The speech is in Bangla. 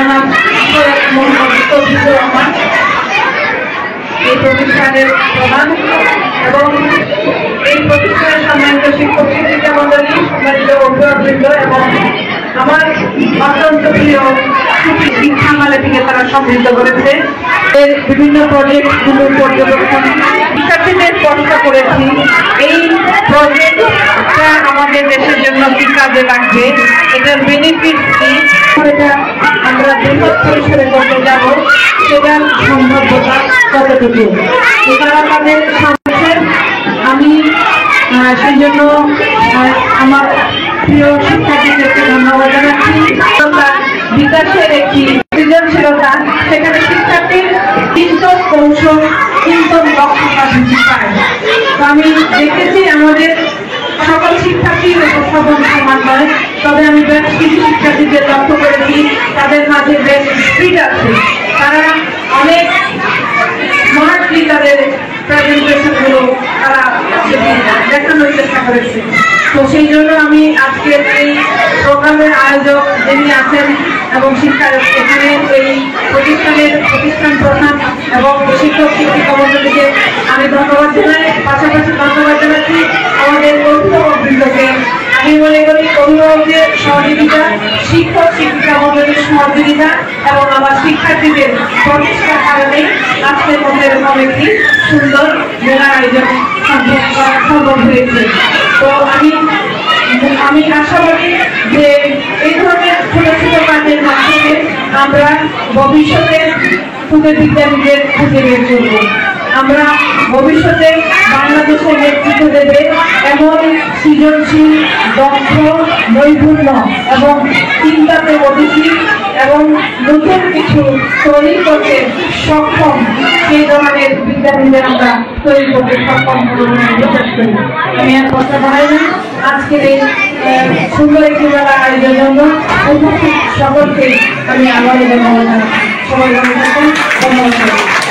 জনাব মোহাম্মদ তৌফিকুর রহমান এই প্রতিষ্ঠানের প্রধান এবং এই প্রতিষ্ঠানের সম্মানিত শিক্ষক শিক্ষিকা মন্ডলী, সম্মানিত অভিভাবকবৃন্দ এবং আমার অত্যন্ত প্রিয় শিক্ষাঙ্গনে থেকে তারা সমৃদ্ধ করেছে। এর বিভিন্ন প্রজেক্টগুলো পর্যবেক্ষণ শিক্ষার্থীদের স্পষ্ট করেছি। এই প্রজেক্টটা আমাদের দেশের জন্য কি কাজে লাগবে, এটার বেনিফিট কি, এটা আমরা বৃহৎ পরিসরে করতে যাব, সেটার সম্ভাব্যতা কতটুকু তারা তাদের সামনে। আমি সেই জন্য আমার প্রিয় শিক্ষার্থীদেরকে ধন্যবাদ জানাচ্ছি। বিকাশের একটি সৃজনশীলতা, সেখানে শিক্ষার্থীর চিন্তন কৌশল, চিন্তন দক্ষতা বৃদ্ধি পায়। তো আমি দেখেছি আমাদের সকল শিক্ষার্থীর উপস্থাপন সমান নয়, তবে আমি বেশ কিছু শিক্ষার্থীদের লক্ষ্য করেছি তাদের মাঝে বেশ স্পিড আছে, তারা অনেক স্মার্টলি তাদের প্রেজেন্টেশনগুলো তারা দেখানোর চেষ্টা করেছে। তো সেই জন্য আমি আজকের এই প্রোগ্রামের আয়োজক যিনি আছেন এবং এখানে এই প্রতিষ্ঠান প্রধান এবং শিক্ষক শিক্ষিকা মন্ডলীকে আমি ধন্যবাদ জানাই। পাশাপাশি ধন্যবাদ জানাচ্ছি আমাদের অভিভাবকবৃন্দকে। আমি মনে করি অভিভাবকদের সহযোগিতা, শিক্ষক শিক্ষিকা মন্ডলীর সহযোগিতা এবং আমার শিক্ষার্থীদের প্রচেষ্টার কারণে আজকের মতো এরকম একটি সুন্দর মেলার আয়োজন সম্ভব হয়েছে। তো আমি আশাবাদী যে এই ধরনের ছোট ছোট কাজের মাধ্যমে আমরা ভবিষ্যতে বিজ্ঞানীদের খুঁজে বের করব। আমরা ভবিষ্যতে বাংলাদেশের নেতৃত্ব দেবে এমন সৃজনশীল, দক্ষ, নৈপুণ্য এবং চিন্তাতে গতিশীল এবং নতুন কিছু তৈরি করতে সক্ষম সেই ধরনের বিজ্ঞানীদের আমরা তৈরি করতে সক্ষম বিশ্বাস করি। আমি আর কথা বাড়াই না। আজকের এই সুন্দর একটি মেলা আয়োজনের জন্য উপস্থিত সকলকে আমি আবার ধন্যবাদ জানাই। সবাই ভালো থাকুন। ধন্যবাদ।